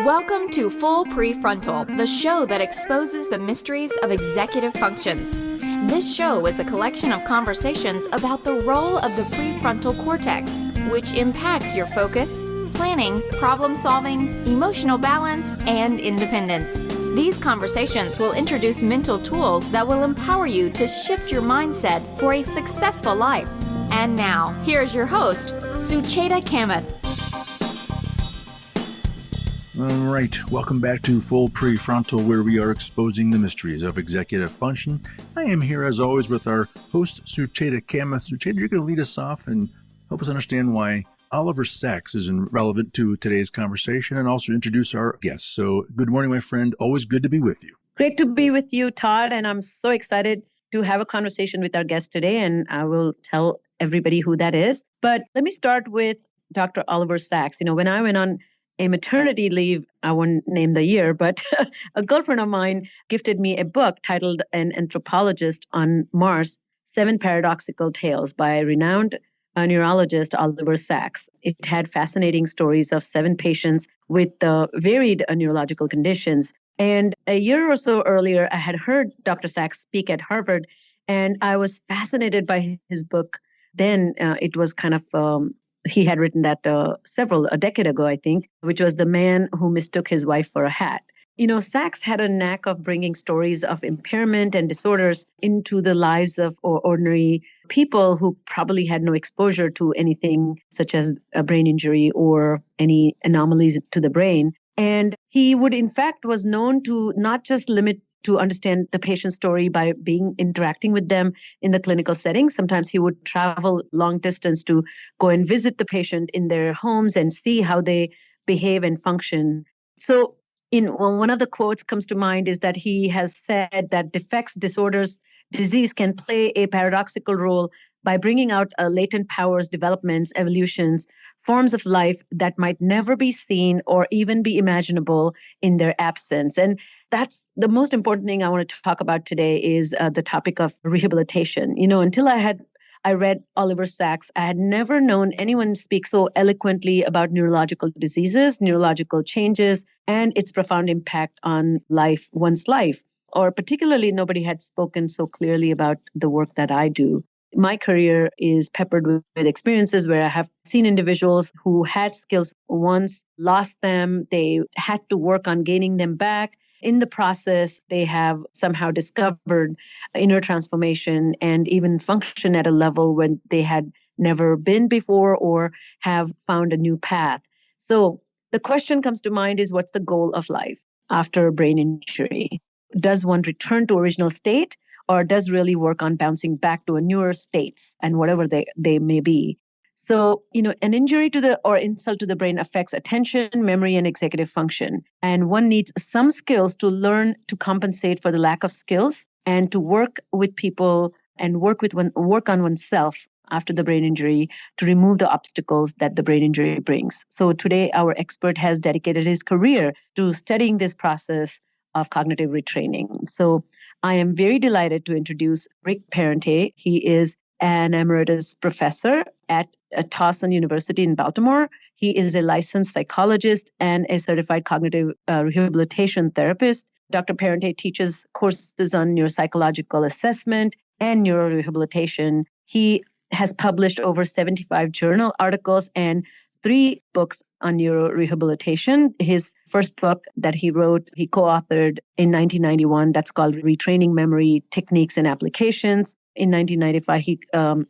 Welcome to Full PreFrontal, the show that exposes the mysteries of executive functions. This show is a collection of conversations about the role of the prefrontal cortex, which impacts your focus, planning, problem-solving, emotional balance, and independence. These conversations will introduce mental tools that will empower you to shift your mindset for a successful life. And now, here's your host, Sucheta Kamath. All right, welcome back to Full PreFrontal, where we are exposing the mysteries of executive function. I am here, as always, with our host, Sucheta Kamath. Sucheta, you're going to lead us off and help us understand why Oliver Sacks is relevant to today's conversation and also introduce our guests. So good morning, my friend. Always good to be with you. Great to be with you, Todd, and I'm so excited to have a conversation with our guest today, and I will tell everybody who that is. But let me start with Dr. Oliver Sacks. When I went on a maternity leave, I won't name the year, but a girlfriend of mine gifted me a book titled An Anthropologist on Mars, 7 Paradoxical Tales by renowned neurologist Oliver Sacks. It had fascinating stories of 7 patients with varied neurological conditions. And a year or so earlier, I had heard Dr. Sacks speak at Harvard, and I was fascinated by his book. Then it was kind of he had written that a decade ago, I think, which was The Man Who Mistook His Wife for a Hat. Sacks had a knack of bringing stories of impairment and disorders into the lives of ordinary people who probably had no exposure to anything such as a brain injury or any anomalies to the brain. And he was known to not just limit to understand the patient's story by interacting with them in the clinical setting. Sometimes he would travel long distance to go and visit the patient in their homes and see how they behave and function. So one of the quotes comes to mind is that he has said that defects, disorders, disease can play a paradoxical role by bringing out latent powers, developments, evolutions, forms of life that might never be seen or even be imaginable in their absence. And that's the most important thing I want to talk about today is the topic of rehabilitation. Until I read Oliver Sacks, I had never known anyone speak so eloquently about neurological diseases, neurological changes, and its profound impact on one's life. Or particularly, nobody had spoken so clearly about the work that I do. My career is peppered with experiences where I have seen individuals who had skills once, lost them, they had to work on gaining them back. In the process, they have somehow discovered inner transformation and even function at a level when they had never been before or have found a new path. So the question comes to mind is, what's the goal of life after a brain injury? Does one return to original state, or does really work on bouncing back to a newer states and whatever they may be? So, an injury or insult to the brain affects attention, memory, and executive function. And one needs some skills to learn to compensate for the lack of skills and to work with people and work on oneself after the brain injury to remove the obstacles that the brain injury brings. So today, our expert has dedicated his career to studying this process of cognitive retraining. So I am very delighted to introduce Rick Parente. He is an Emeritus Professor at Towson University in Baltimore. He is a licensed psychologist and a certified cognitive rehabilitation therapist. Dr. Parente teaches courses on neuropsychological assessment and neurorehabilitation. He has published over 75 journal articles and 3 books on neurorehabilitation. His first book that he wrote, he co-authored in 1991. That's called Retraining Memory Techniques and Applications. In 1995, he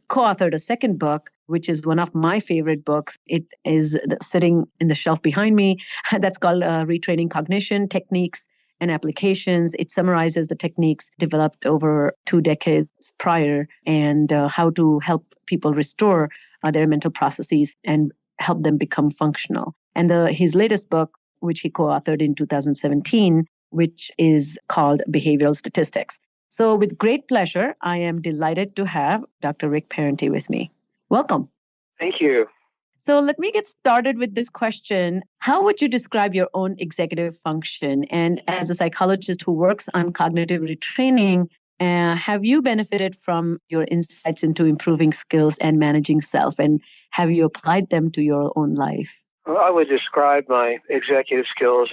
co-authored a second book, which is one of my favorite books. It is sitting in the shelf behind me. That's called Retraining Cognition, Techniques and Applications. It summarizes the techniques developed over 2 decades prior and how to help people restore their mental processes and help them become functional. And his latest book, which he co-authored in 2017, which is called Behavioral Statistics. So with great pleasure, I am delighted to have Dr. Rick Parente with me. Welcome. Thank you. So let me get started with this question. How would you describe your own executive function? And as a psychologist who works on cognitive retraining, have you benefited from your insights into improving skills and managing self? And have you applied them to your own life? Well, I would describe my executive skills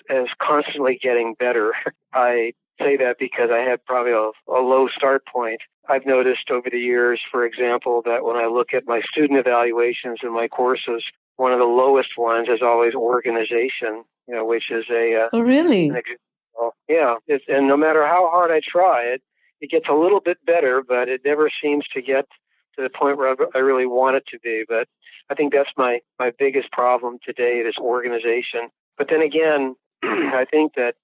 as constantly getting better. I say that because I had probably a low start point. I've noticed over the years, for example, that when I look at my student evaluations in my courses, one of the lowest ones is always organization, which is Oh, really? And no matter how hard I try, it gets a little bit better, but it never seems to get to the point where I really want it to be. But I think that's my biggest problem today, is organization. But then again, I think that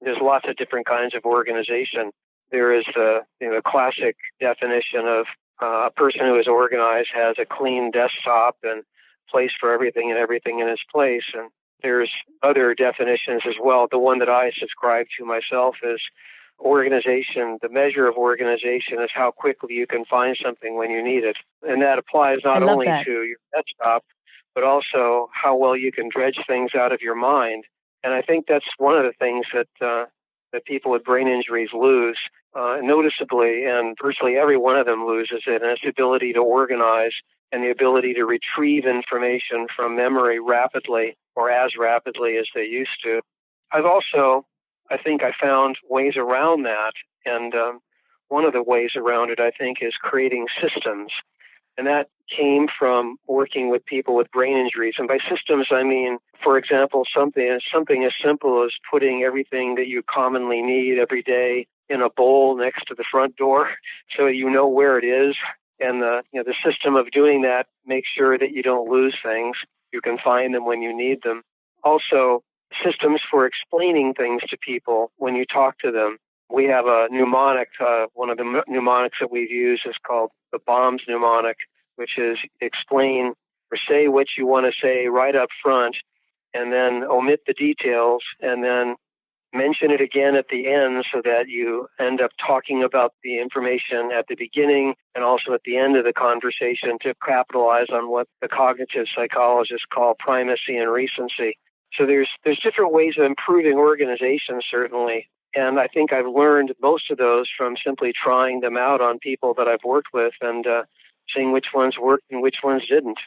there's lots of different kinds of organization. There is the classic definition of a person who is organized has a clean desktop and place for everything and everything in its place. And there's other definitions as well. The one that I subscribe to myself is organization. The measure of organization is how quickly you can find something when you need it. And that applies not only to your desktop, but also how well you can dredge things out of your mind. And I think that's one of the things that people with brain injuries lose noticeably, and virtually every one of them loses it, and it's the ability to organize and the ability to retrieve information from memory rapidly, or as rapidly as they used to. I think I found ways around that, and one of the ways around it, I think, is creating systems. And that came from working with people with brain injuries. And by systems, I mean, for example, something as simple as putting everything that you commonly need every day in a bowl next to the front door so you know where it is. And the system of doing that makes sure that you don't lose things. You can find them when you need them. Also, systems for explaining things to people when you talk to them. We have a mnemonic. One of the mnemonics that we've used is called the BOMS mnemonic, which is explain or say what you want to say right up front, and then omit the details, and then mention it again at the end so that you end up talking about the information at the beginning and also at the end of the conversation to capitalize on what the cognitive psychologists call primacy and recency. So there's different ways of improving organization, certainly. And I think I've learned most of those from simply trying them out on people that I've worked with and seeing which ones worked and which ones didn't.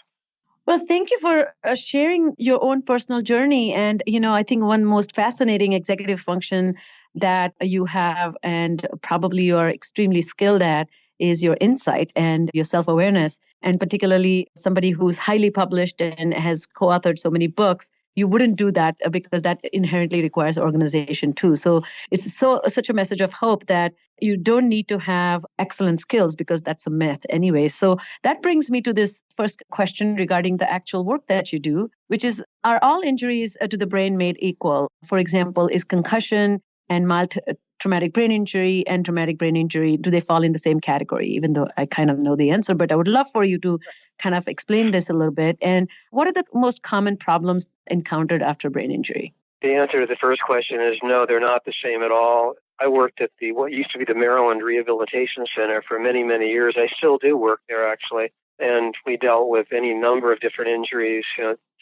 Well, thank you for sharing your own personal journey. And, I think one most fascinating executive function that you have and probably you're extremely skilled at is your insight and your self-awareness. And particularly somebody who's highly published and has co-authored so many books, you wouldn't do that because that inherently requires organization too. So it's such a message of hope that you don't need to have excellent skills because that's a myth anyway. So that brings me to this first question regarding the actual work that you do, which is, are all injuries to the brain made equal? For example, is concussion and mild traumatic brain injury and traumatic brain injury, do they fall in the same category? Even though I kind of know the answer, but I would love for you to kind of explain this a little bit. And what are the most common problems encountered after brain injury? The answer to the first question is no, they're not the same at all. I worked at what used to be the Maryland Rehabilitation Center for many, many years. I still do work there, actually. And we dealt with any number of different injuries.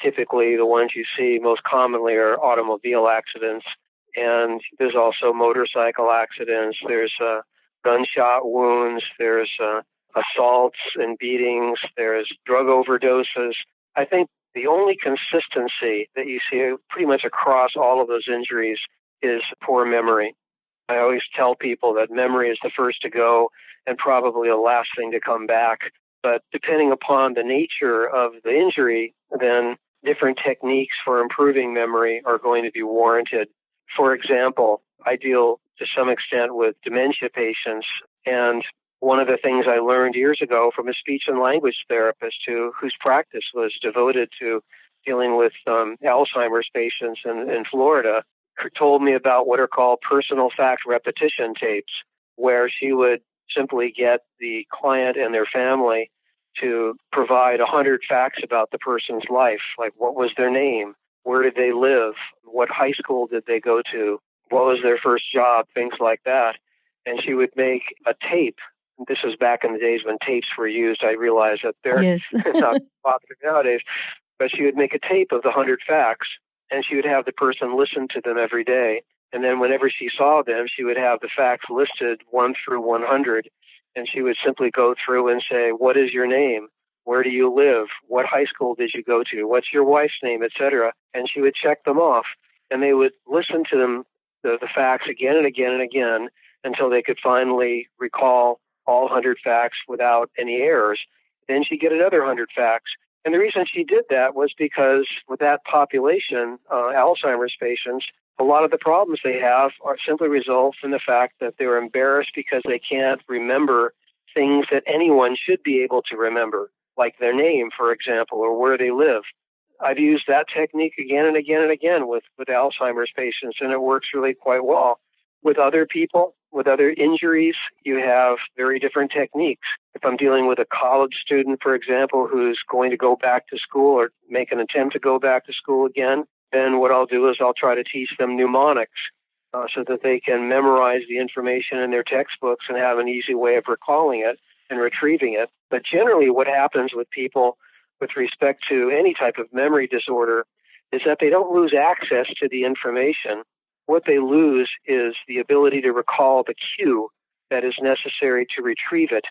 Typically, the ones you see most commonly are automobile accidents. And there's also motorcycle accidents. There's gunshot wounds. There's assaults and beatings. There's drug overdoses. I think the only consistency that you see pretty much across all of those injuries is poor memory. I always tell people that memory is the first to go and probably the last thing to come back. But depending upon the nature of the injury, then different techniques for improving memory are going to be warranted. For example, I deal to some extent with dementia patients, and one of the things I learned years ago from a speech and language therapist whose practice was devoted to dealing with Alzheimer's patients in Florida, told me about what are called personal fact repetition tapes, where she would simply get the client and their family to provide 100 facts about the person's life, like what was their name, where did they live, what high school did they go to, what was their first job, things like that. And she would make a tape. This was back in the days when tapes were used. I realize that they're not popular nowadays. But she would make a tape of the 100 facts, and she would have the person listen to them every day. And then whenever she saw them, she would have the facts listed 1 through 100. And she would simply go through and say, what is your name? Where do you live? What high school did you go to? What's your wife's name, etc.? And she would check them off, and they would listen to them, the facts again and again and again until they could finally recall all 100 facts without any errors. Then she'd get another 100 facts. And the reason she did that was because with that population, Alzheimer's patients, a lot of the problems they have are simply result from the fact that they're embarrassed because they can't remember things that anyone should be able to remember, like their name, for example, or where they live. I've used that technique again and again and again with Alzheimer's patients, and it works really quite well. With other people, with other injuries, you have very different techniques. If I'm dealing with a college student, for example, who's going to go back to school or make an attempt to go back to school again, then what I'll do is I'll try to teach them mnemonics so that they can memorize the information in their textbooks and have an easy way of recalling it and retrieving it. But generally what happens with people with respect to any type of memory disorder is that they don't lose access to the information. What they lose is the ability to recall the cue that is necessary to retrieve it.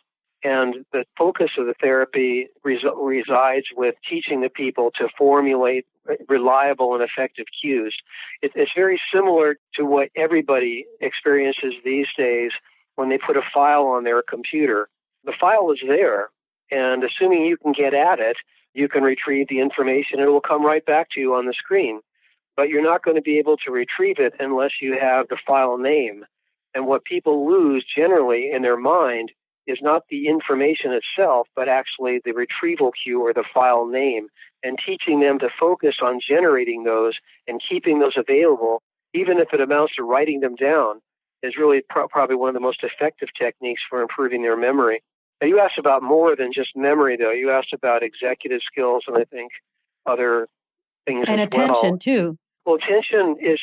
And the focus of the therapy resides with teaching the people to formulate reliable and effective cues. It's very similar to what everybody experiences these days when they put a file on their computer. The file is there, and assuming you can get at it, you can retrieve the information and it will come right back to you on the screen. But you're not going to be able to retrieve it unless you have the file name. And what people lose generally in their mind is not the information itself, but actually the retrieval cue or the file name, and teaching them to focus on generating those and keeping those available, even if it amounts to writing them down, is really probably one of the most effective techniques for improving their memory. Now, you asked about more than just memory, though. You asked about executive skills and I think other things and as attention, well. too. Well, attention is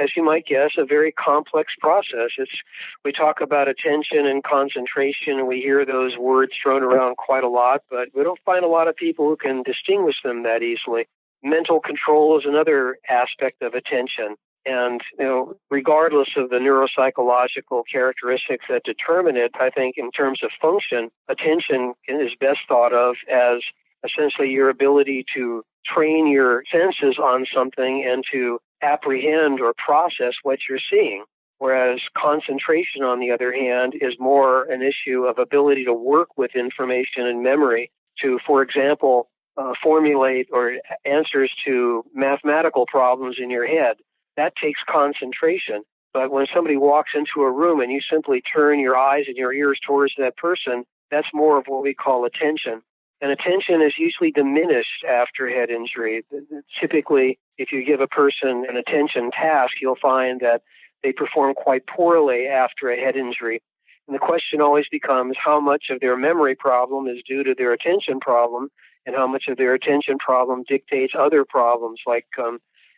as you might guess, a very complex process. We talk about attention and concentration, and we hear those words thrown around quite a lot, but we don't find a lot of people who can distinguish them that easily. Mental control is another aspect of attention. And, regardless of the neuropsychological characteristics that determine it, I think in terms of function, attention is best thought of as essentially your ability to train your senses on something and to apprehend or process what you're seeing. Whereas concentration, on the other hand, is more an issue of ability to work with information and memory to, for example, formulate or answers to mathematical problems in your head. That takes concentration. But when somebody walks into a room and you simply turn your eyes and your ears towards that person, that's more of what we call attention. And attention is usually diminished after head injury. Typically, if you give a person an attention task, you'll find that they perform quite poorly after a head injury. And the question always becomes how much of their memory problem is due to their attention problem and how much of their attention problem dictates other problems like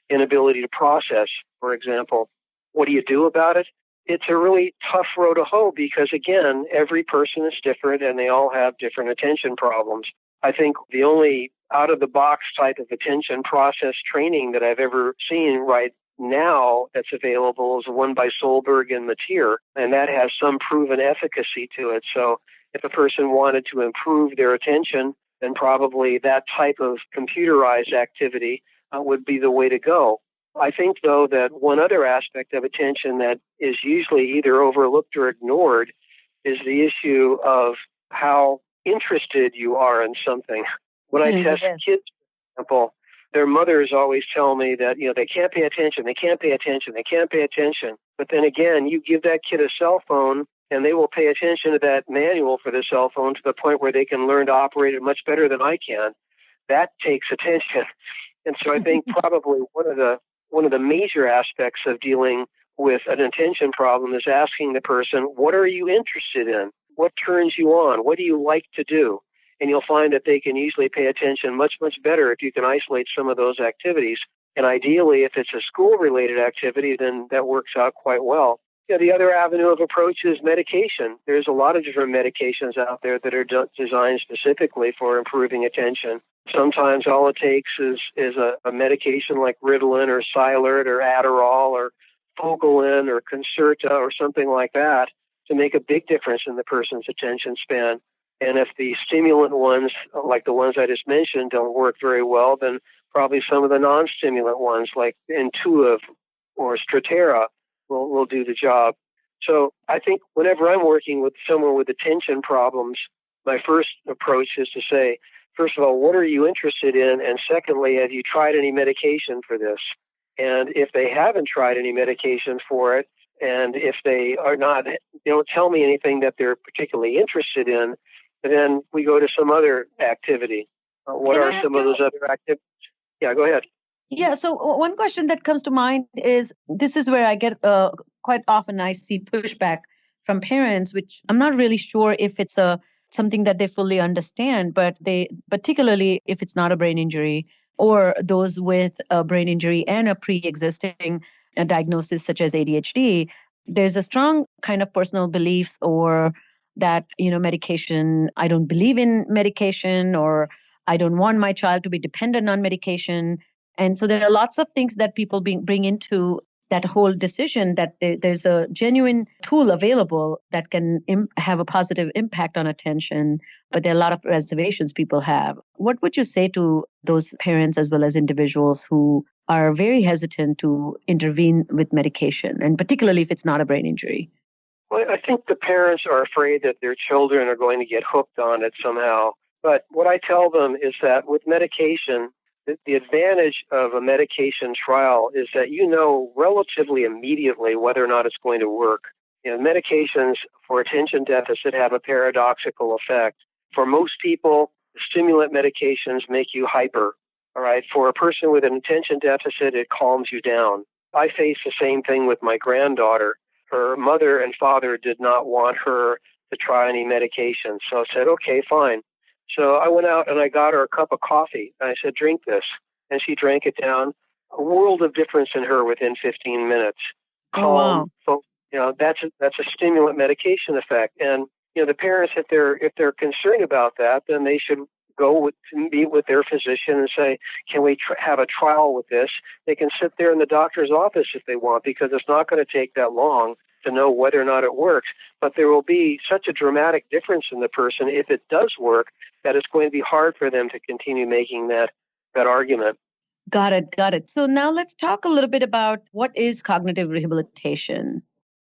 inability to process, for example. What do you do about it? It's a really tough road to hoe because, again, every person is different and they all have different attention problems. I think the only out-of-the-box type of attention process training that I've ever seen right now that's available is one by Solberg and Mateer, and that has some proven efficacy to it. So if a person wanted to improve their attention, then probably that type of computerized activity would be the way to go. I think, though, that one other aspect of attention that is usually either overlooked or ignored is the issue of how interested you are in something. When I test kids, for example, their mothers always tell me that, they can't pay attention, they can't pay attention, they can't pay attention. But then again, you give that kid a cell phone and they will pay attention to that manual for the cell phone to the point where they can learn to operate it much better than I can. That takes attention. And so I think probably one of the major aspects of dealing with an attention problem is asking the person, what are you interested in? What turns you on? What do you like to do? And you'll find that they can usually pay attention much, much better if you can isolate some of those activities. And ideally, if it's a school-related activity, then that works out quite well. The other avenue of approach is medication. There's a lot of different medications out there that are designed specifically for improving attention. Sometimes all it takes is a medication like Ritalin or Cylert or Adderall or Focalin or Concerta or something like that to make a big difference in the person's attention span. And if the stimulant ones, like the ones I just mentioned, don't work very well, then probably some of the non-stimulant ones, like Intuitive or Stratera, will do the job. So I think whenever I'm working with someone with attention problems, my first approach is to say, first of all, what are you interested in? And secondly, have you tried any medication for this? And if they haven't tried any medication for it, and if they are not, they don't tell me anything that they're particularly interested in, then we go to some other activity. What are some of those other activities? Yeah, go ahead. Yeah, so one question that comes to mind is, this is where I get quite often I see pushback from parents, which I'm not really sure if it's something that they fully understand, but they, particularly if it's not a brain injury or those with a brain injury and a pre-existing diagnosis such as ADHD, there's a strong kind of personal beliefs or that, medication, I don't believe in medication, or I don't want my child to be dependent on medication. And so there are lots of things that people bring into that whole decision, that there's a genuine tool available that can have a positive impact on attention, but there are a lot of reservations people have. What would you say to those parents as well as individuals who are very hesitant to intervene with medication, and particularly if it's not a brain injury? Well, I think the parents are afraid that their children are going to get hooked on it somehow. But what I tell them is that with medication, the advantage of a medication trial is that you know relatively immediately whether or not it's going to work. Medications for attention deficit have a paradoxical effect. For most people, stimulant medications make you hyper. All right. For a person with an attention deficit, it calms you down. I face the same thing with my granddaughter. Her mother and father did not want her to try any medication. So I said, okay, fine. So I went out and I got her a cup of coffee. And I said, drink this. And she drank it down. A world of difference in her within 15 minutes. Calm. Oh, wow. So, that's a stimulant medication effect. And, the parents, if they're concerned about that, then they should meet with their physician and say, can we have a trial with this? They can sit there in the doctor's office if they want, because it's not going to take that long to know whether or not it works. But there will be such a dramatic difference in the person if it does work that it's going to be hard for them to continue making that argument. Got it. So now let's talk a little bit about what is cognitive rehabilitation.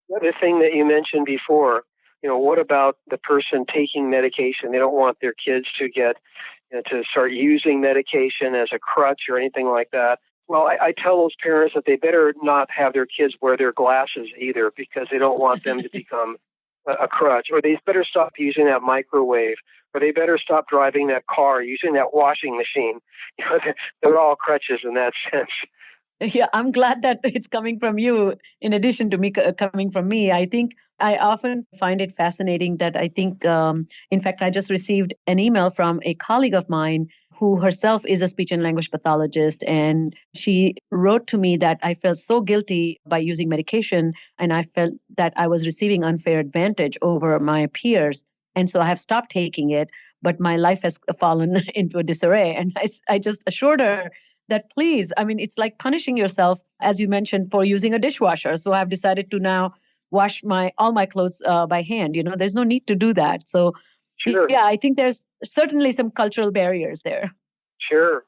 The thing that you mentioned before, what about the person taking medication? They don't want their kids to get to start using medication as a crutch or anything like that. Well, I tell those parents that they better not have their kids wear their glasses either, because they don't want them to become a crutch. Or they better stop using that microwave, or they better stop driving that car, using that washing machine. They're all crutches in that sense. Yeah, I'm glad that it's coming from you in addition to me coming from me. I think I often find it fascinating that I think, in fact, I just received an email from a colleague of mine who herself is a speech and language pathologist. And she wrote to me that I felt so guilty by using medication, and I felt that I was receiving unfair advantage over my peers. And so I have stopped taking it, but my life has fallen into a disarray. And I just assured her that please, it's like punishing yourself, as you mentioned, for using a dishwasher. So I've decided to now wash all my clothes by hand. There's no need to do that. So sure. Yeah, I think there's certainly some cultural barriers there. Sure.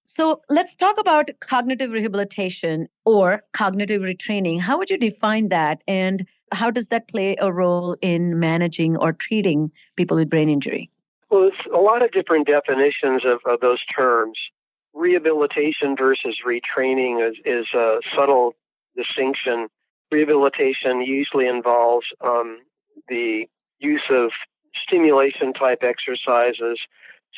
So let's talk about cognitive rehabilitation or cognitive retraining. How would you define that? And how does that play a role in managing or treating people with brain injury? Well, there's a lot of different definitions of those terms. Rehabilitation versus retraining is a subtle distinction. Rehabilitation usually involves the use of stimulation-type exercises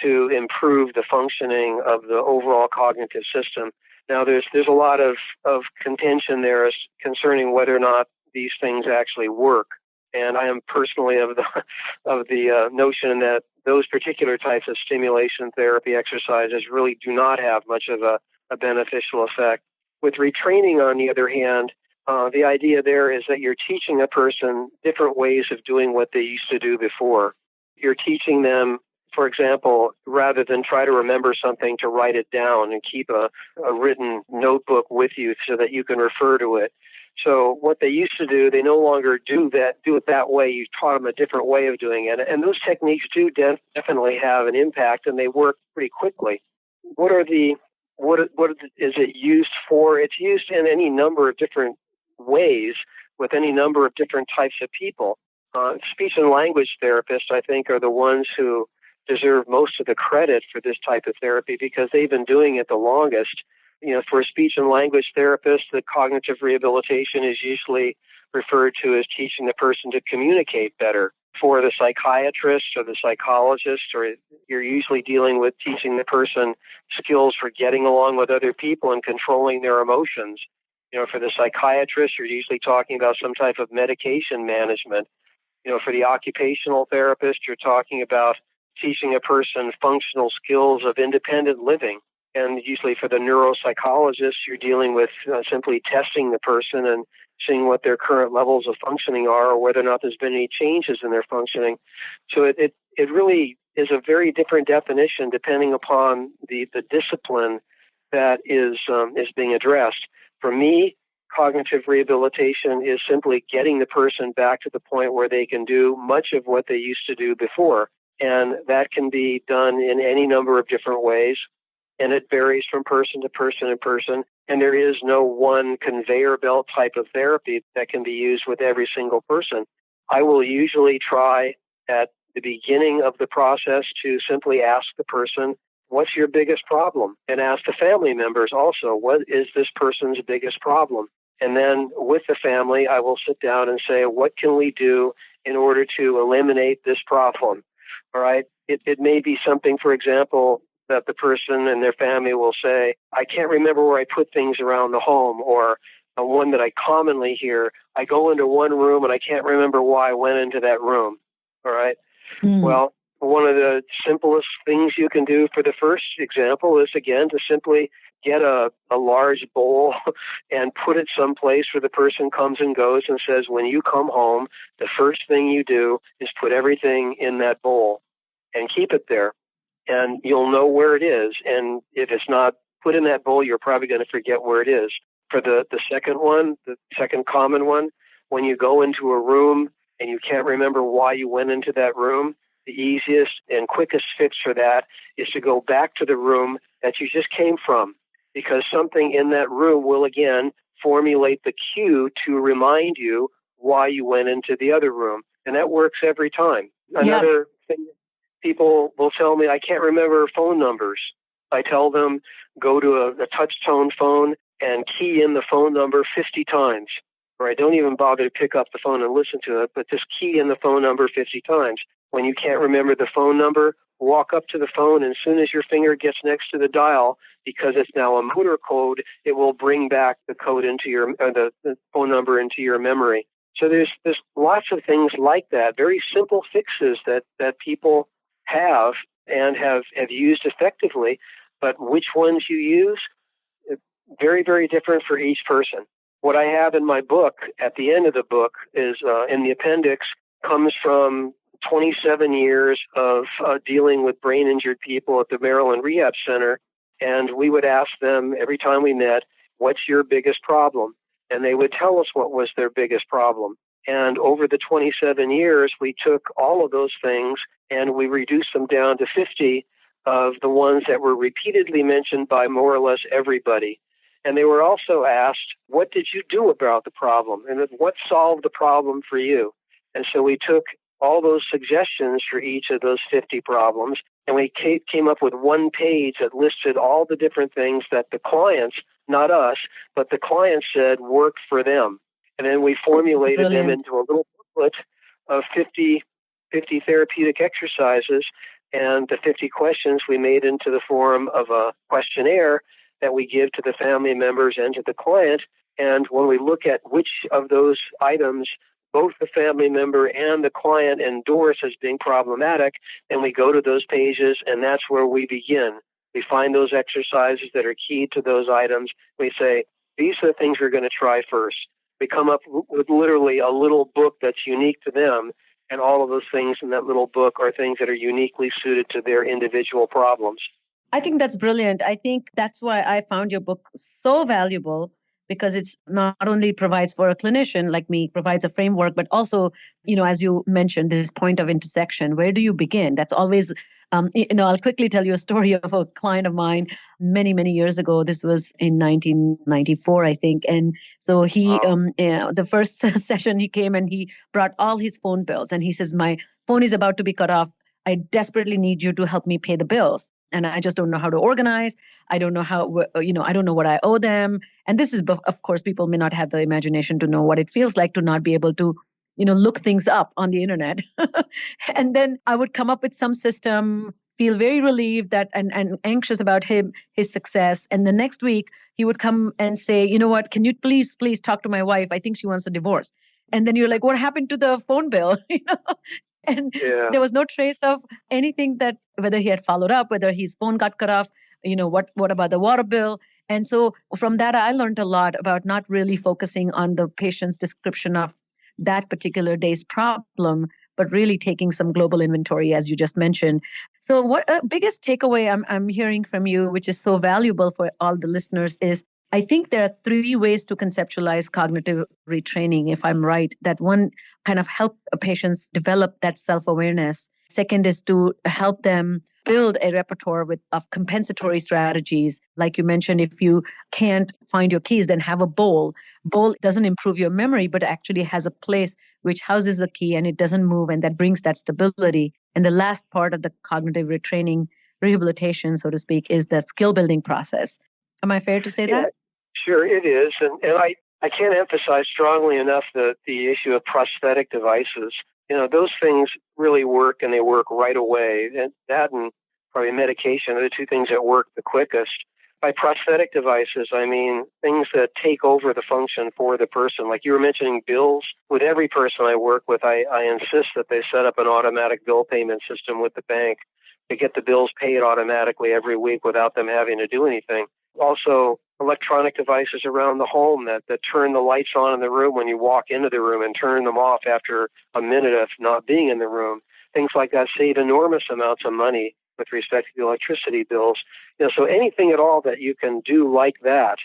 to improve the functioning of the overall cognitive system. Now, there's a lot of contention there as concerning whether or not these things actually work. And I am personally of the notion that those particular types of stimulation therapy exercises really do not have much of a beneficial effect. With retraining, on the other hand, the idea there is that you're teaching a person different ways of doing what they used to do before. You're teaching them, for example, rather than try to remember something, to write it down and keep a written notebook with you so that you can refer to it. So what they used to do, they no longer do it that way. You taught them a different way of doing it. And those techniques do definitely have an impact, and they work pretty quickly. What is it used for? It's used in any number of different ways with any number of different types of people. Speech and language therapists, I think, are the ones who deserve most of the credit for this type of therapy because they've been doing it the longest. For a speech and language therapist, the cognitive rehabilitation is usually referred to as teaching the person to communicate better. For the psychiatrist or the psychologist, or you're usually dealing with teaching the person skills for getting along with other people and controlling their emotions. For the psychiatrist, you're usually talking about some type of medication management. For the occupational therapist, you're talking about teaching a person functional skills of independent living. And usually for the neuropsychologist, you're dealing with simply testing the person and seeing what their current levels of functioning are or whether or not there's been any changes in their functioning. So it really is a very different definition depending upon the discipline that is being addressed. For me, cognitive rehabilitation is simply getting the person back to the point where they can do much of what they used to do before. And that can be done in any number of different ways. And it varies from person to person and person. And there is no one conveyor belt type of therapy that can be used with every single person. I will usually try at the beginning of the process to simply ask the person, what's your biggest problem? And ask the family members also, what is this person's biggest problem? And then with the family, I will sit down and say, what can we do in order to eliminate this problem? All right. It may be something, for example, that the person and their family will say, I can't remember where I put things around the home, or one that I commonly hear, I go into one room and I can't remember why I went into that room. All right. Well, one of the simplest things you can do for the first example is, again, to simply get a large bowl and put it someplace where the person comes and goes and says, when you come home, the first thing you do is put everything in that bowl and keep it there. And you'll know where it is. And if it's not put in that bowl, you're probably going to forget where it is. For the second one, the second common one, when you go into a room and you can't remember why you went into that room, the easiest and quickest fix for that is to go back to the room that you just came from, because something in that room will, again, formulate the cue to remind you why you went into the other room. And that works every time. Another thing, people will tell me, I can't remember phone numbers. I tell them, go to a touch tone phone and key in the phone number 50 times. Or I don't even bother to pick up the phone and listen to it, but just key in the phone number 50 times. When you can't remember the phone number, walk up to the phone, and as soon as your finger gets next to the dial, because it's now a motor code, it will bring back the code into the phone number into your memory. So there's lots of things like that, very simple fixes that people have and have used effectively, but which ones you use, very, very different for each person. What I have in my book, at the end of the book, is in the appendix, comes from 27 years of dealing with brain-injured people at the Maryland Rehab Center, and we would ask them every time we met, what's your biggest problem? And they would tell us what was their biggest problem. And over the 27 years, we took all of those things and we reduced them down to 50 of the ones that were repeatedly mentioned by more or less everybody. And they were also asked, what did you do about the problem? And what solved the problem for you? And so we took all those suggestions for each of those 50 problems, and we came up with one page that listed all the different things that the clients, not us, but the clients said worked for them. And then we formulated them into a little booklet of 50 therapeutic exercises, and the 50 questions we made into the form of a questionnaire that we give to the family members and to the client. And when we look at which of those items both the family member and the client endorse as being problematic, then we go to those pages, and that's where we begin. We find those exercises that are key to those items. We say, these are the things we're going to try first. We come up with literally a little book that's unique to them, and all of those things in that little book are things that are uniquely suited to their individual problems. I think that's brilliant. I think that's why I found your book so valuable, because it's not only provides for a clinician like me, provides a framework, but also, as you mentioned, this point of intersection. Where do you begin? That's always, I'll quickly tell you a story of a client of mine many, many years ago. This was in 1994, I think. And so he, the first session he came and he brought all his phone bills and he says, my phone is about to be cut off. I desperately need you to help me pay the bills. And I just don't know how to organize. I don't know I don't know what I owe them. And this is, of course, people may not have the imagination to know what it feels like to not be able to, look things up on the internet. And then I would come up with some system, feel very relieved that and anxious about his success. And the next week he would come and say, you know what, can you please talk to my wife? I think she wants a divorce. And then you're like, what happened to the phone bill? And there was no trace of anything that whether he had followed up, whether his phone got cut off, what about the water bill? And so from that, I learned a lot about not really focusing on the patient's description of that particular day's problem, but really taking some global inventory, as you just mentioned. So what biggest takeaway I'm hearing from you, which is so valuable for all the listeners, is I think there are 3 ways to conceptualize cognitive retraining, if I'm right. That one, kind of help patients develop that self-awareness. Second is to help them build a repertoire of compensatory strategies. Like you mentioned, if you can't find your keys, then have a bowl. Bowl doesn't improve your memory, but actually has a place which houses the key and it doesn't move, and that brings that stability. And the last part of the cognitive retraining, rehabilitation, so to speak, is the skill building process. Am I fair to say that? Sure, it is. And I can't emphasize strongly enough the issue of prosthetic devices. Those things really work, and they work right away. And that and probably medication are the 2 things that work the quickest. By prosthetic devices, I mean things that take over the function for the person. Like you were mentioning bills. With every person I work with, I insist that they set up an automatic bill payment system with the bank to get the bills paid automatically every week without them having to do anything. Also, electronic devices around the home that turn the lights on in the room when you walk into the room and turn them off after a minute of not being in the room. Things like that save enormous amounts of money with respect to the electricity bills. So anything at all that you can do like that.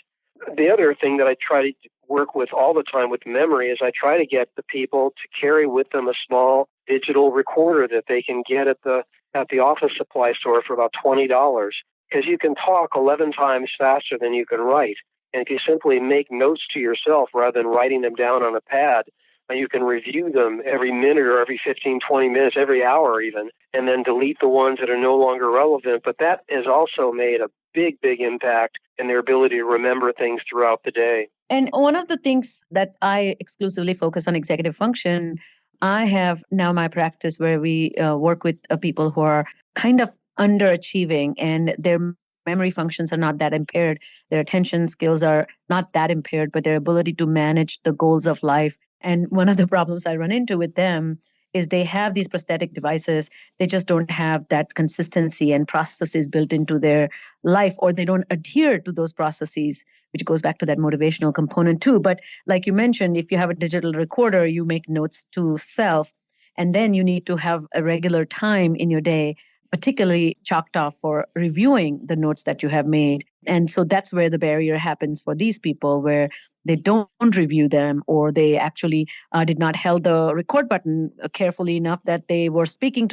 The other thing that I try to work with all the time with memory is I try to get the people to carry with them a small digital recorder that they can get at the office supply store for about $20. Because you can talk 11 times faster than you can write. And if you simply make notes to yourself rather than writing them down on a pad, you can review them every minute or every 15, 20 minutes, every hour even, and then delete the ones that are no longer relevant. But that has also made a big, big impact in their ability to remember things throughout the day. And one of the things that I exclusively focus on executive function, I have now my practice where we work with people who are kind of underachieving and their memory functions are not that impaired. Their attention skills are not that impaired, but their ability to manage the goals of life. And one of the problems I run into with them is they have these prosthetic devices. They just don't have that consistency and processes built into their life, or they don't adhere to those processes, which goes back to that motivational component too. But like you mentioned, if you have a digital recorder, you make notes to self, and then you need to have a regular time in your day particularly chalked off for reviewing the notes that you have made. And so that's where the barrier happens for these people, where they don't review them, or they actually did not hold the record button carefully enough that they were speaking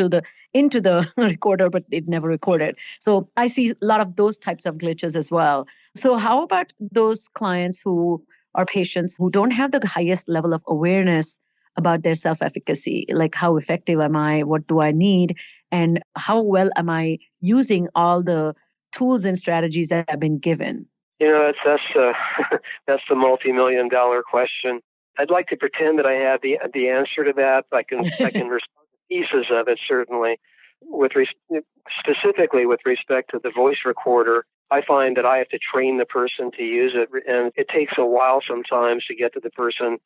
into the recorder, but it never recorded. So I see a lot of those types of glitches as well. So how about those clients who are patients who don't have the highest level of awareness about their self-efficacy? Like, how effective am I? What do I need? And how well am I using all the tools and strategies that have been given? That's the multi-million-dollar question. I'd like to pretend that I have the answer to that. I can respond to pieces of it, certainly. Specifically with respect to the voice recorder, I find that I have to train the person to use it, and it takes a while sometimes to get the person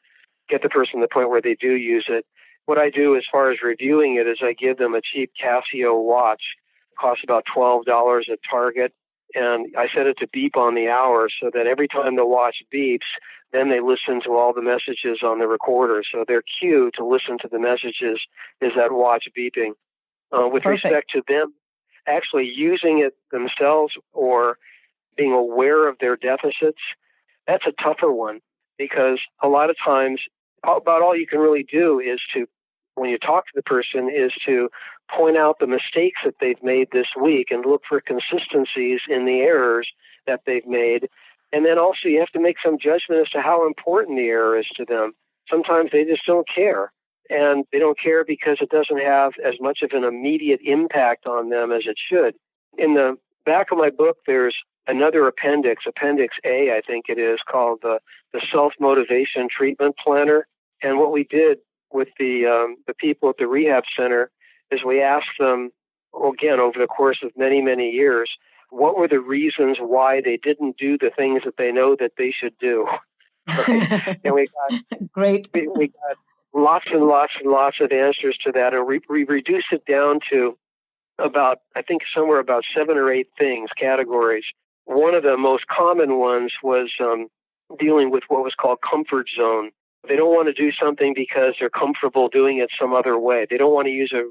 to the point where they do use it. What I do as far as reviewing it is I give them a cheap Casio watch. It costs about $12 at Target, and I set it to beep on the hour so that every time the watch beeps, then they listen to all the messages on the recorder. So their cue to listen to the messages is that watch beeping. With Perfect. Respect to them actually using it themselves or being aware of their deficits, that's a tougher one, because a lot of times about all you can really do is to, when you talk to the person, is to point out the mistakes that they've made this week and look for consistencies in the errors that they've made. And then also you have to make some judgment as to how important the error is to them. Sometimes they just don't care. And they don't care because it doesn't have as much of an immediate impact on them as it should. In the back of my book, there's another appendix, Appendix A, I think it is, called the Self-Motivation Treatment Planner. And what we did with the people at the rehab center is we asked them, again, over the course of many, many years, what were the reasons why they didn't do the things that they know that they should do? Right? And we got great. We got lots and lots and lots of answers to that, and we reduced it down to about, I think, somewhere about 7 or 8 things, categories. One of the most common ones was dealing with what was called comfort zone. They don't want to do something because they're comfortable doing it some other way. They don't want to use a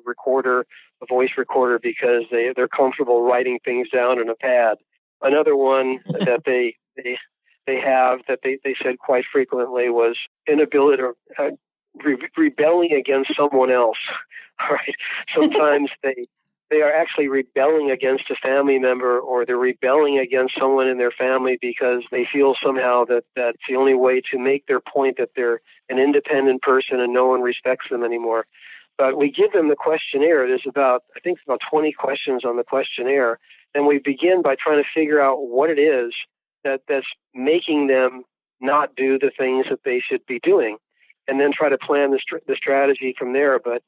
voice recorder, because they're comfortable writing things down in a pad. Another one that they have that they said quite frequently was inability or rebelling against someone else. All right. Sometimes they are actually rebelling against a family member, or they're rebelling against someone in their family because they feel somehow that that's the only way to make their point that they're an independent person and no one respects them anymore. But we give them the questionnaire. There's about 20 questions on the questionnaire. And we begin by trying to figure out what it is that's making them not do the things that they should be doing, and then try to plan the strategy from there. But,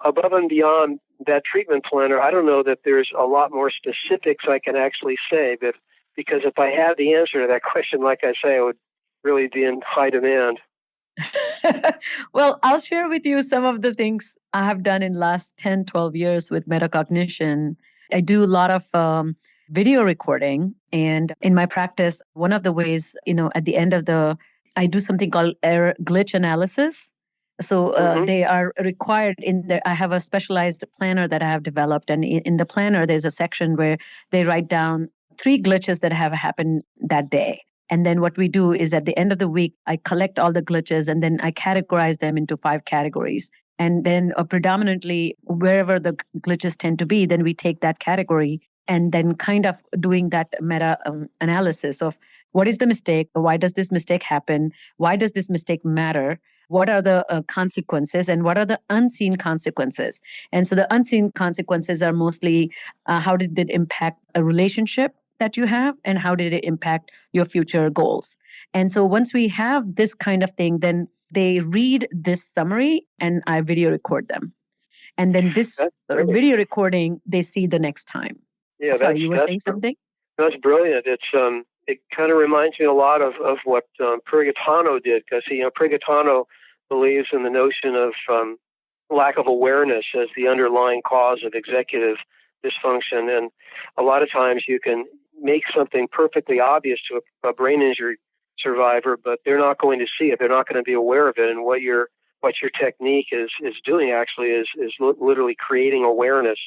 above and beyond that treatment planner, I don't know that there's a lot more specifics I can actually say, because if I had the answer to that question, like I say, it would really be in high demand. Well, I'll share with you some of the things I have done in the last 10, 12 years with Metacognition. I do a lot of video recording. And in my practice, one of the ways, at the end of I do something called error glitch analysis. So they are required I have a specialized planner that I have developed. And in the planner, there's a section where they write down 3 glitches that have happened that day. And then what we do is at the end of the week, I collect all the glitches and then I categorize them into 5 categories. And then predominantly wherever the glitches tend to be, then we take that category and then kind of doing that meta analysis of what is the mistake? Why does this mistake happen? Why does this mistake matter? What are the consequences, and what are the unseen consequences? And so the unseen consequences are mostly how did it impact a relationship that you have, and how did it impact your future goals? And so once we have this kind of thing, then they read this summary and I video record them. And then this video recording, they see the next time. Yeah, sorry, you were saying something? That's brilliant. It kind of reminds me a lot of what Purgatano did, because Purgatano believes in the notion of lack of awareness as the underlying cause of executive dysfunction. And a lot of times you can make something perfectly obvious to a brain injury survivor, but they're not going to see it. They're not going to be aware of it. And what your technique is doing actually is literally creating awareness.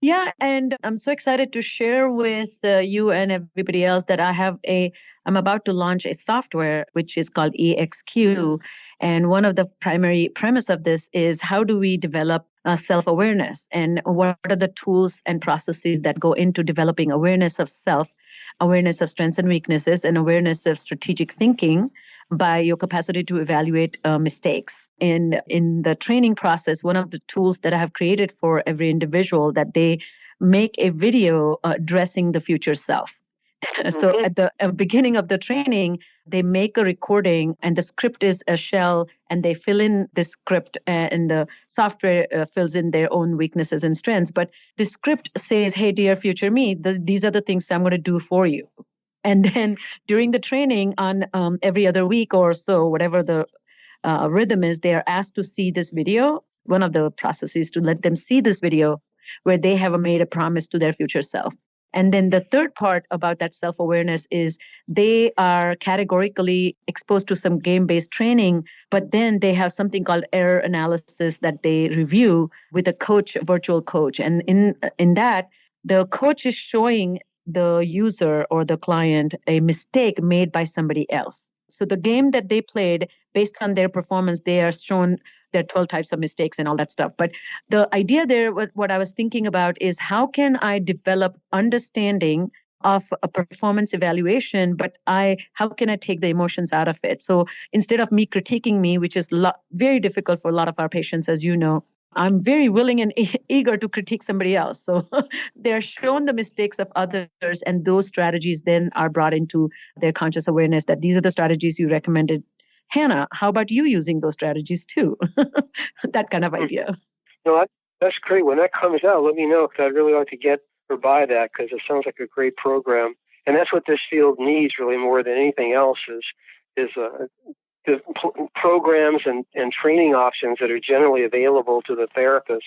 Yeah, and I'm so excited to share with you and everybody else that I'm about to launch a software which is called EXQ. And one of the primary premise of this is how do we develop self-awareness, and what are the tools and processes that go into developing awareness of self, awareness of strengths and weaknesses, and awareness of strategic thinking by your capacity to evaluate mistakes. And in the training process, one of the tools that I have created for every individual, that they make a video addressing the future self. So at the beginning of the training, they make a recording and the script is a shell, and they fill in the script and the software fills in their own weaknesses and strengths. But the script says, hey, dear future me, these are the things I'm going to do for you. And then during the training on every other week or so, whatever the rhythm is, they are asked to see this video. One of the processes to let them see this video where they have made a promise to their future self. And then the third part about that self-awareness is they are categorically exposed to some game-based training, but then they have something called error analysis that they review with a coach, virtual coach. And in that, the coach is showing the user or the client a mistake made by somebody else. So the game that they played, based on their performance, they are shown their 12 types of mistakes and all that stuff. But the idea there, what I was thinking about is how can I develop understanding of a performance evaluation, but how can I take the emotions out of it? So instead of me critiquing me, which is very difficult for a lot of our patients, as you know, I'm very willing and eager to critique somebody else. So they're shown the mistakes of others, and those strategies then are brought into their conscious awareness that these are the strategies you recommended. Hannah, how about you using those strategies too? That kind of idea. No, that's great. When that comes out, let me know, because I'd really like to get or buy that, because it sounds like a great program. And that's what this field needs really more than anything else is the programs and training options that are generally available to the therapist.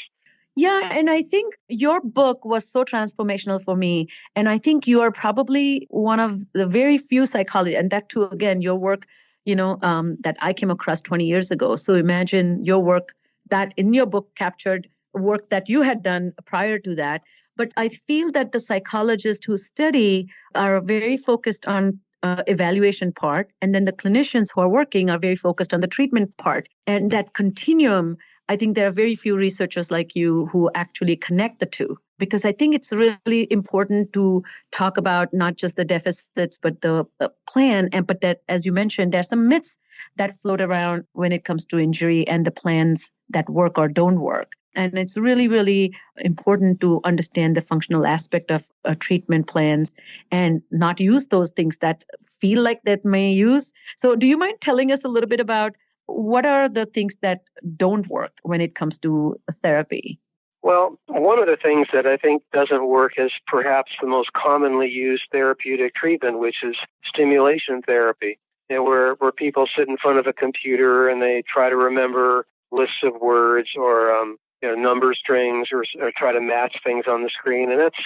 Yeah, and I think your book was so transformational for me. And I think you are probably one of the very few psychologists, and that too, again, your work, that I came across 20 years ago. So imagine your work that in your book captured work that you had done prior to that. But I feel that the psychologists who study are very focused on evaluation part, and then the clinicians who are working are very focused on the treatment part. And that continuum, I think there are very few researchers like you who actually connect the two, because I think it's really important to talk about not just the deficits, but the plan. But that, as you mentioned, there's some myths that float around when it comes to injury and the plans that work or don't work. And it's really, really important to understand the functional aspect of treatment plans and not use those things that feel like that may use. So do you mind telling us a little bit about what are the things that don't work when it comes to therapy? Well, one of the things that I think doesn't work is perhaps the most commonly used therapeutic treatment, which is stimulation therapy, where people sit in front of a computer and they try to remember lists of words or number strings or try to match things on the screen. And that's,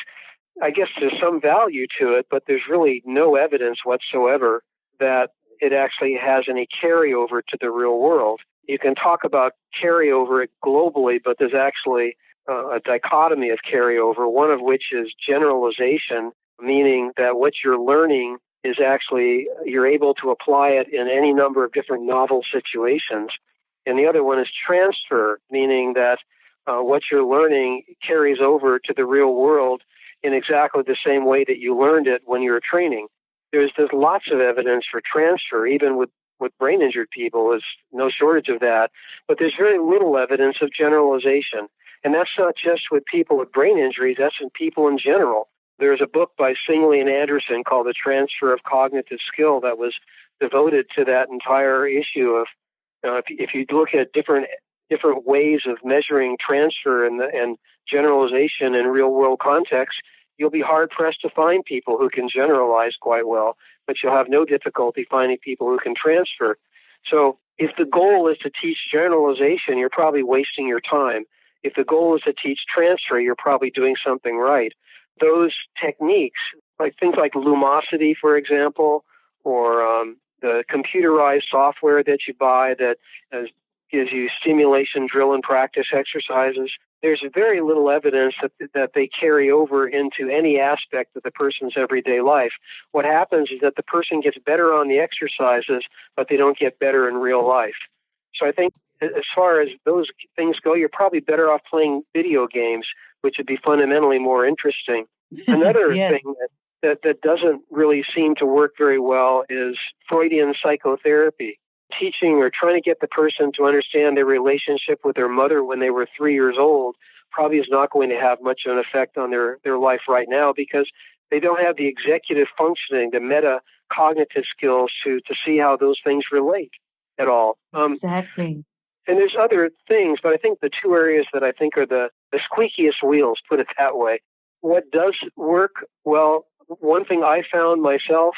I guess there's some value to it, but there's really no evidence whatsoever that it actually has any carryover to the real world. You can talk about carryover globally, but there's actually a dichotomy of carryover, one of which is generalization, meaning that what you're learning is actually, you're able to apply it in any number of different novel situations. And the other one is transfer, meaning that what you're learning carries over to the real world in exactly the same way that you learned it when you were training. There's lots of evidence for transfer, even with brain injured people. There's no shortage of that. But there's very little evidence of generalization. And that's not just with people with brain injuries, that's in people in general. There's a book by Singley and Anderson called The Transfer of Cognitive Skill that was devoted to that entire issue of, if you look at different ways of measuring transfer and generalization in real world context, you'll be hard pressed to find people who can generalize quite well, but you'll have no difficulty finding people who can transfer. So if the goal is to teach generalization, you're probably wasting your time. If the goal is to teach transfer, you're probably doing something right. Those techniques, like things like Lumosity, for example, or the computerized software that you buy that gives you stimulation, drill, and practice exercises, there's very little evidence that they carry over into any aspect of the person's everyday life. What happens is that the person gets better on the exercises, but they don't get better in real life. So I think as far as those things go, you're probably better off playing video games, which would be fundamentally more interesting. Another Yes. thing that doesn't really seem to work very well is Freudian psychotherapy. Teaching or trying to get the person to understand their relationship with their mother when they were 3 years old probably is not going to have much of an effect on their life right now, because they don't have the executive functioning, the metacognitive skills to see how those things relate at all. Exactly. And there's other things, but I think the two areas that I think are the squeakiest wheels, put it that way. What does work? Well, one thing I found myself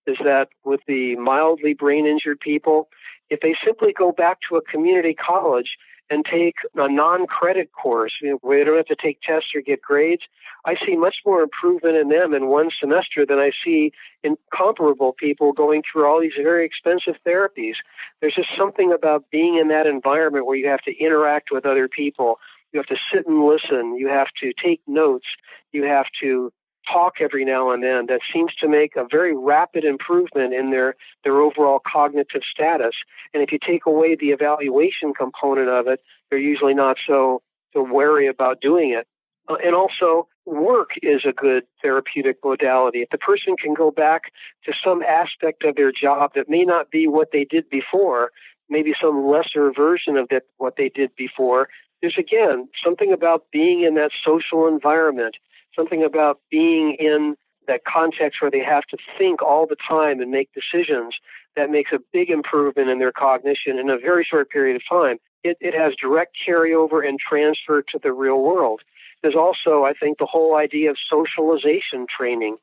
is that with the mildly brain injured people, if they simply go back to a community college and take a non-credit course, where they don't have to take tests or get grades, I see much more improvement in them in one semester than I see in comparable people going through all these very expensive therapies. There's just something about being in that environment where you have to interact with other people. You have to sit and listen. You have to take notes. You have to talk every now and then that seems to make a very rapid improvement in their overall cognitive status. And if you take away the evaluation component of it, they're usually not so wary about doing it. And also, work is a good therapeutic modality. If the person can go back to some aspect of their job that may not be what they did before, maybe some lesser version of what they did before, there's, again, something about being in that social environment, something about being in that context where they have to think all the time and make decisions that makes a big improvement in their cognition in a very short period of time. It has direct carryover and transfer to the real world. There's also, I think, the whole idea of socialization training,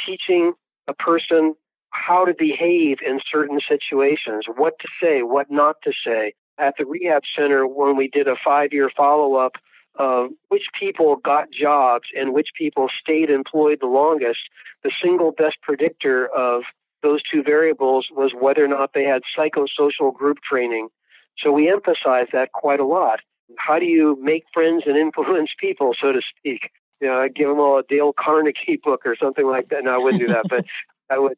teaching a person how to behave in certain situations, what to say, what not to say. At the rehab center, when we did a 5-year follow-up of which people got jobs and which people stayed employed the longest, the single best predictor of those two variables was whether or not they had psychosocial group training. So we emphasize that quite a lot. How do you make friends and influence people, so to speak? I'd give them all a Dale Carnegie book or something like that. No, I wouldn't do that, but I would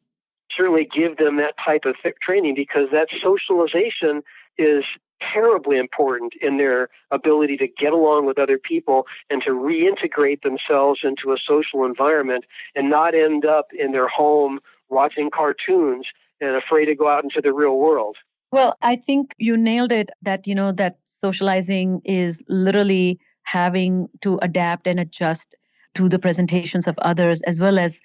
certainly give them that type of training, because that socialization is terribly important in their ability to get along with other people and to reintegrate themselves into a social environment and not end up in their home watching cartoons and afraid to go out into the real world. Well, I think you nailed it, that, that socializing is literally having to adapt and adjust to the presentations of others, as well as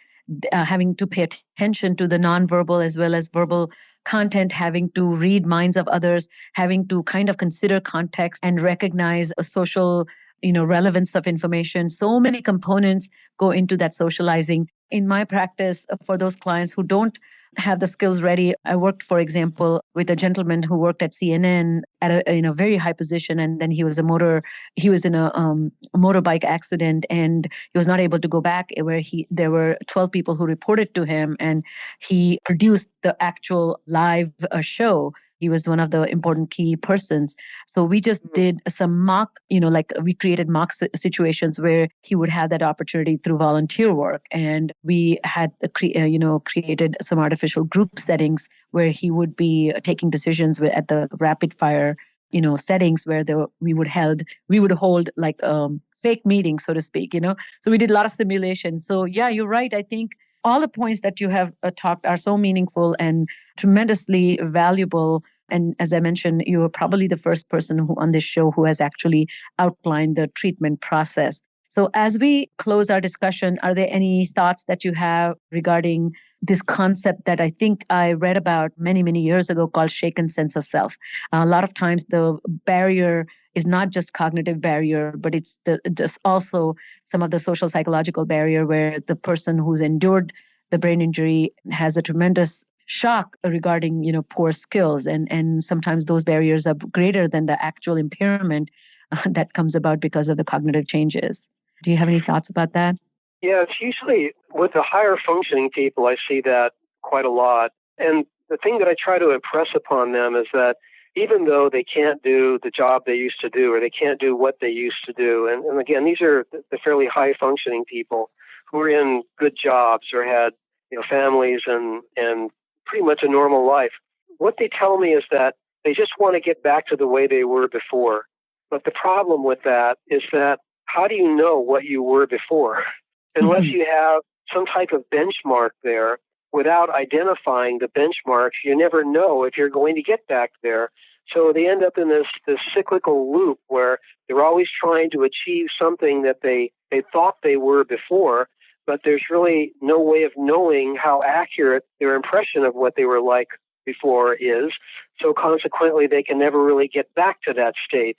having to pay attention to the nonverbal as well as verbal content, having to read minds of others, having to kind of consider context and recognize a social, relevance of information. So many components go into that socializing. In my practice, for those clients who don't have the skills ready, I worked, for example, with a gentleman who worked at CNN at a very high position, and then he was in a motorbike accident, and he was not able to go back. There were 12 people who reported to him, and he produced the actual live show. He was one of the important key persons. So we just did some mock, we created mock situations where he would have that opportunity through volunteer work. And we had, created some artificial group settings where he would be taking decisions at the rapid fire, settings where we would hold like fake meetings, so to speak, So we did a lot of simulation. So yeah, you're right. I think all the points that you have talked are so meaningful and tremendously valuable. And as I mentioned, you are probably the first person on this show who has actually outlined the treatment process. So as we close our discussion, are there any thoughts that you have regarding this concept that I think I read about many, many years ago called shaken sense of self? A lot of times the barrier is not just cognitive barrier, but it's just also some of the social psychological barrier where the person who's endured the brain injury has a tremendous shock regarding, poor skills. And sometimes those barriers are greater than the actual impairment that comes about because of the cognitive changes. Do you have any thoughts about that? Yeah, it's usually with the higher functioning people, I see that quite a lot. And the thing that I try to impress upon them is that even though they can't do the job they used to do, or they can't do what they used to do, and again, these are the fairly high functioning people who are in good jobs or had families and pretty much a normal life. What they tell me is that they just want to get back to the way they were before. But the problem with that is that how do you know what you were before? Unless you have some type of benchmark there, without identifying the benchmarks, you never know if you're going to get back there. So they end up in this cyclical loop where they're always trying to achieve something that they thought they were before, but there's really no way of knowing how accurate their impression of what they were like before is. So consequently, they can never really get back to that state.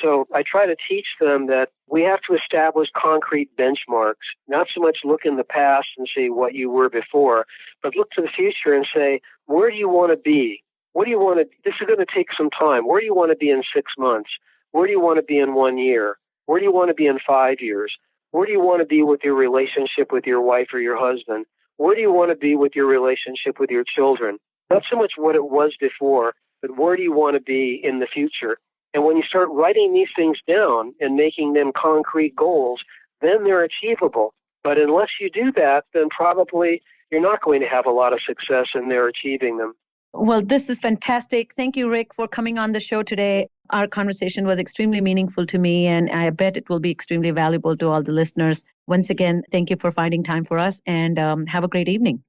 So I try to teach them that we have to establish concrete benchmarks, not so much look in the past and see what you were before, but look to the future and say, where do you want to be? What do you want to, this is going to take some time. Where do you want to be in 6 months? Where do you want to be in 1 year? Where do you want to be in 5 years? Where do you want to be with your relationship with your wife or your husband? Where do you want to be with your relationship with your children? Not so much what it was before, but where do you want to be in the future? And when you start writing these things down and making them concrete goals, then they're achievable. But unless you do that, then probably you're not going to have a lot of success in their achieving them. Well, this is fantastic. Thank you, Rick, for coming on the show today. Our conversation was extremely meaningful to me, and I bet it will be extremely valuable to all the listeners. Once again, thank you for finding time for us, and have a great evening.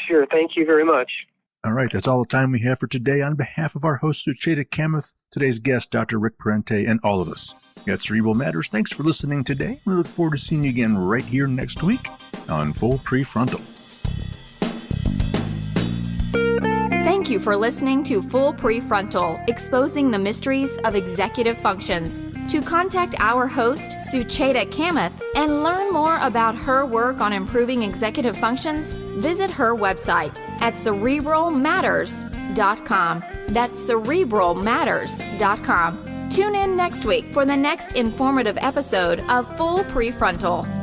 Sure. Thank you very much. All right, that's all the time we have for today. On behalf of our host, Sucheta Kamath, today's guest, Dr. Rick Parente, and all of us at Cerebral Matters, thanks for listening today. We look forward to seeing you again right here next week on Full PreFrontal. Thank you for listening to Full PreFrontal, exposing the mysteries of executive functions. To contact our host, Sucheta Kamath, and learn more about her work on improving executive functions, visit her website at cerebralmatters.com. That's cerebralmatters.com. Tune in next week for the next informative episode of Full PreFrontal.